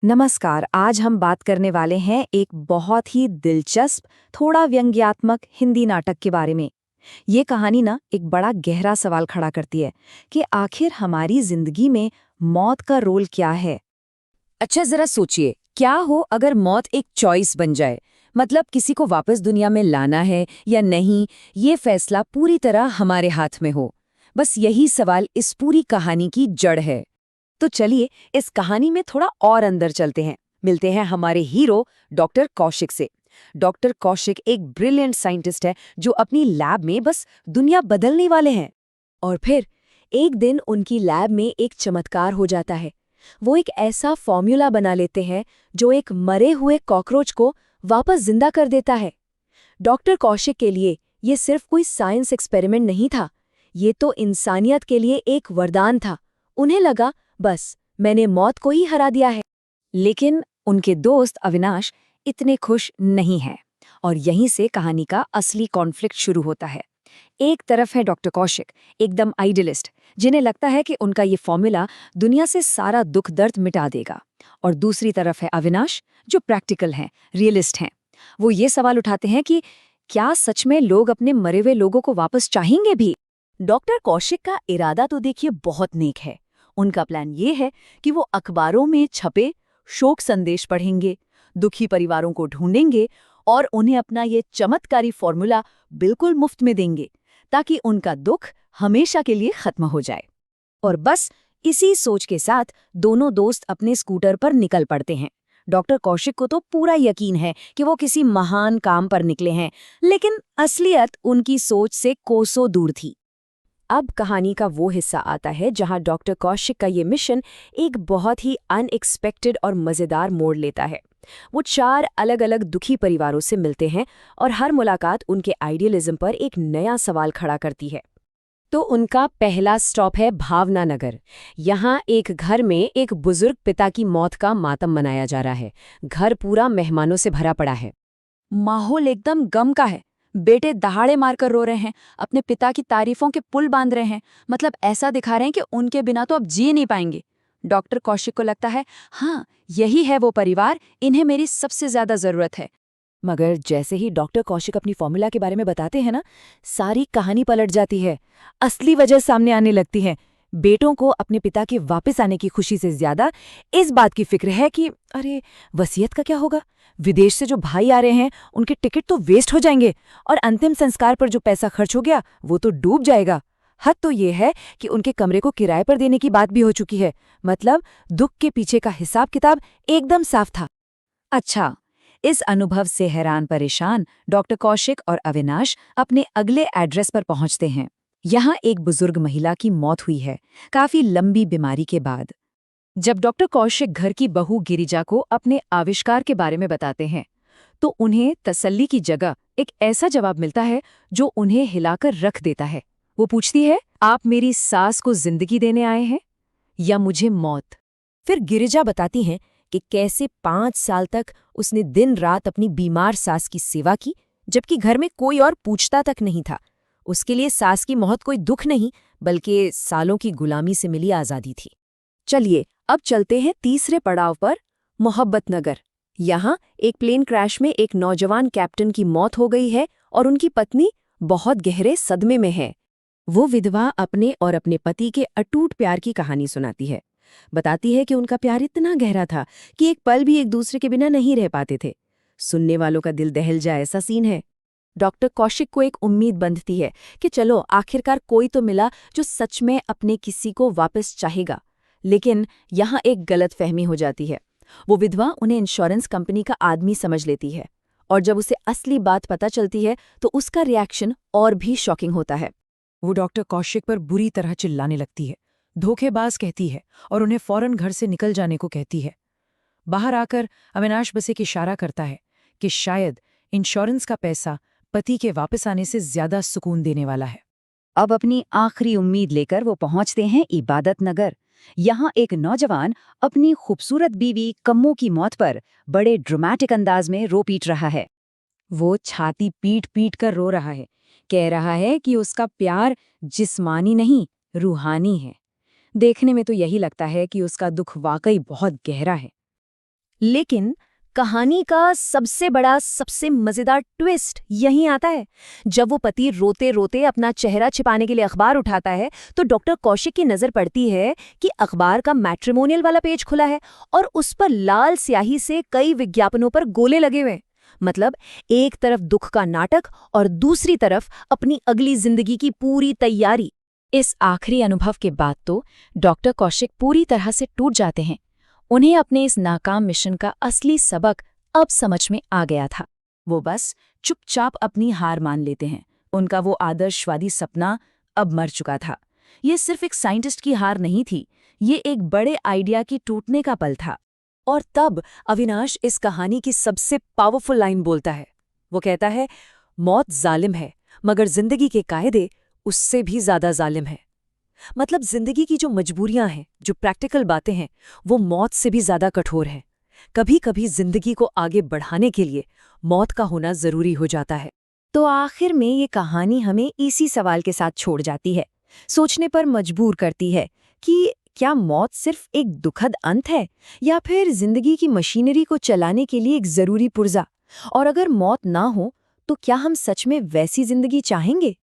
नमस्कार। आज हम बात करने वाले हैं एक बहुत ही दिलचस्प, थोड़ा व्यंग्यात्मक हिंदी नाटक के बारे में। ये कहानी ना एक बड़ा गहरा सवाल खड़ा करती है कि आखिर हमारी जिंदगी में मौत का रोल क्या है। अच्छा, जरा सोचिए, क्या हो अगर मौत एक चॉइस बन जाए। मतलब किसी को वापस दुनिया में लाना है या नहीं, ये फैसला पूरी तरह हमारे हाथ में हो। बस यही सवाल इस पूरी कहानी की जड़ है। तो चलिए इस कहानी में थोड़ा और अंदर चलते हैं। मिलते हैं हमारे हीरो डॉक्टर कौशिक से। डॉक्टर कौशिक एक ब्रिलियंट साइंटिस्ट है जो अपनी लैब में बस दुनिया बदलने वाले हैं। और फिर एक दिन उनकी लैब में एक चमत्कार हो जाता है। वो एक ऐसा फॉर्मूला बना लेते हैं जो एक मरे हुए कॉकरोच को वापस जिंदा कर देता है। डॉक्टर कौशिक के लिए ये सिर्फ कोई साइंस एक्सपेरिमेंट नहीं था, ये तो इंसानियत के लिए एक वरदान था। उन्हें लगा, बस मैंने मौत को ही हरा दिया है। लेकिन उनके दोस्त अविनाश इतने खुश नहीं हैं और यहीं से कहानी का असली कॉन्फ्लिक्ट शुरू होता है। एक तरफ है डॉक्टर कौशिक, एकदम आइडियलिस्ट, जिन्हें लगता है कि उनका ये फॉर्मूला दुनिया से सारा दुख दर्द मिटा देगा। और दूसरी तरफ है अविनाश, जो प्रैक्टिकल हैं, रियलिस्ट हैं। वो ये सवाल उठाते हैं कि क्या सच में लोग अपने मरे हुए लोगों को वापस चाहेंगे भी। डॉक्टर कौशिक का इरादा तो देखिए बहुत नेक है। उनका प्लान ये है कि वो अखबारों में छपे शोक संदेश पढ़ेंगे, दुखी परिवारों को ढूंढेंगे और उन्हें अपना ये चमत्कारी फॉर्मूला बिल्कुल मुफ्त में देंगे, ताकि उनका दुख हमेशा के लिए खत्म हो जाए। और बस इसी सोच के साथ दोनों दोस्त अपने स्कूटर पर निकल पड़ते हैं। डॉक्टर कौशिक को तो पूरा यकीन है कि वो किसी महान काम पर निकले हैं, लेकिन असलियत उनकी सोच से कोसों दूर थी। अब कहानी का वो हिस्सा आता है जहां डॉक्टर कौशिक का ये मिशन एक बहुत ही अनएक्सपेक्टेड और मज़ेदार मोड़ लेता है। वो 4 अलग-अलग दुखी परिवारों से मिलते हैं और हर मुलाकात उनके आइडियलिज्म पर एक नया सवाल खड़ा करती है। तो उनका पहला स्टॉप है भावना नगर। यहाँ एक घर में एक बुजुर्ग पिता की मौत का मातम मनाया जा रहा है। घर पूरा मेहमानों से भरा पड़ा है। माहौल एकदम गम का है। बेटे दहाड़े मारकर रो रहे हैं, अपने पिता की तारीफों के पुल बांध रहे हैं। मतलब ऐसा दिखा रहे हैं कि उनके बिना तो अब जी नहीं पाएंगे। डॉक्टर कौशिक को लगता है, हाँ, यही है वो परिवार, इन्हें मेरी सबसे ज्यादा जरूरत है। मगर जैसे ही डॉक्टर कौशिक अपनी फॉर्मूला के बारे में बताते हैं ना, सारी कहानी पलट जाती है। असली वजह सामने आने लगती है। बेटों को अपने पिता के वापस आने की खुशी से ज्यादा इस बात की फिक्र है कि अरे, वसीयत का क्या होगा। विदेश से जो भाई आ रहे हैं उनके टिकट तो वेस्ट हो जाएंगे और अंतिम संस्कार पर जो पैसा खर्च हो गया वो तो डूब जाएगा। हद तो ये है कि उनके कमरे को किराए पर देने की बात भी हो चुकी है। मतलब दुख के पीछे का हिसाब किताब एकदम साफ था। अच्छा, इस अनुभव से हैरान परेशान डॉक्टर कौशिक और अविनाश अपने अगले एड्रेस पर पहुंचते हैं। यहाँ एक बुजुर्ग महिला की मौत हुई है, काफी लंबी बीमारी के बाद। जब डॉक्टर कौशिक घर की बहू गिरिजा को अपने आविष्कार के बारे में बताते हैं, तो उन्हें तसल्ली की जगह एक ऐसा जवाब मिलता है जो उन्हें हिलाकर रख देता है। वो पूछती है, आप मेरी सास को जिंदगी देने आए हैं या मुझे मौत? फिर गिरिजा बताती हैं कि कैसे 5 साल तक उसने दिन रात अपनी बीमार सास की सेवा की, जबकि घर में कोई और पूछता तक नहीं था। उसके लिए सास की मौत कोई दुख नहीं, बल्कि सालों की गुलामी से मिली आज़ादी थी। चलिए अब चलते हैं तीसरे पड़ाव पर, मोहब्बत नगर। यहाँ एक प्लेन क्रैश में एक नौजवान कैप्टन की मौत हो गई है और उनकी पत्नी बहुत गहरे सदमे में है। वो विधवा अपने और अपने पति के अटूट प्यार की कहानी सुनाती है। बताती है कि उनका प्यार इतना गहरा था कि एक पल भी एक दूसरे के बिना नहीं रह पाते थे। सुनने वालों का दिल दहल जाए ऐसा सीन है। डॉक्टर कौशिक को एक उम्मीद बंधती है कि चलो आखिरकार कोई तो मिला जो सच में अपने किसी को वापस चाहेगा। लेकिन यहाँ एक गलतफहमी हो जाती है। वो विधवा उन्हें इंश्योरेंस कंपनी का आदमी समझ लेती है और जब उसे असली बात पता चलती है तो उसका रिएक्शन और भी शॉकिंग होता है। वो डॉक्टर कौशिक पर बुरी तरह चिल्लाने लगती है, धोखेबाज कहती है और उन्हें फौरन घर से निकल जाने को कहती है। बाहर आकर अविनाश बस एक इशारा करता है कि शायद इंश्योरेंस का पैसा पति के वापस आने से ज्यादा सुकून देने वाला है। अब अपनी आखिरी उम्मीद लेकर वो पहुंचते हैं इबादत नगर। यहाँ एक नौजवान अपनी खूबसूरत बीवी कम्मो की मौत पर बड़े ड्रामेटिक अंदाज में रो पीट रहा है। वो छाती पीट पीट कर रो रहा है, कह रहा है कि उसका प्यार जिस्मानी नहीं, रूहानी है। देखने में तो यही लगता है कि उसका दुख वाकई बहुत गहरा है। लेकिन कहानी का सबसे बड़ा, सबसे मजेदार ट्विस्ट यहीं आता है। जब वो पति रोते रोते अपना चेहरा छिपाने के लिए अखबार उठाता है तो डॉक्टर कौशिक की नजर पड़ती है कि अखबार का मैट्रिमोनियल वाला पेज खुला है और उस पर लाल स्याही से कई विज्ञापनों पर गोले लगे हुए। मतलब एक तरफ दुख का नाटक और दूसरी तरफ अपनी अगली जिंदगी की पूरी तैयारी। इस आखिरी अनुभव के बाद तो डॉक्टर कौशिक पूरी तरह से टूट जाते हैं। उन्हें अपने इस नाकाम मिशन का असली सबक अब समझ में आ गया था। वो बस चुपचाप अपनी हार मान लेते हैं। उनका वो आदर्शवादी सपना अब मर चुका था। ये सिर्फ एक साइंटिस्ट की हार नहीं थी, ये एक बड़े आइडिया की टूटने का पल था। और तब अविनाश इस कहानी की सबसे पावरफुल लाइन बोलता है। वो कहता है, मौत जालिम है मगर जिंदगी के कायदे उससे भी ज्यादा जालिम है। मतलब जिंदगी की जो मजबूरियां हैं, जो प्रैक्टिकल बातें हैं, वो मौत से भी ज्यादा कठोर हैं। कभी कभी जिंदगी को आगे बढ़ाने के लिए मौत का होना जरूरी हो जाता है। तो आखिर में ये कहानी हमें इसी सवाल के साथ छोड़ जाती है, सोचने पर मजबूर करती है कि क्या मौत सिर्फ एक दुखद अंत है या फिर जिंदगी की मशीनरी को चलाने के लिए एक जरूरी पुर्जा। और अगर मौत ना हो तो क्या हम सच में वैसी जिंदगी चाहेंगे?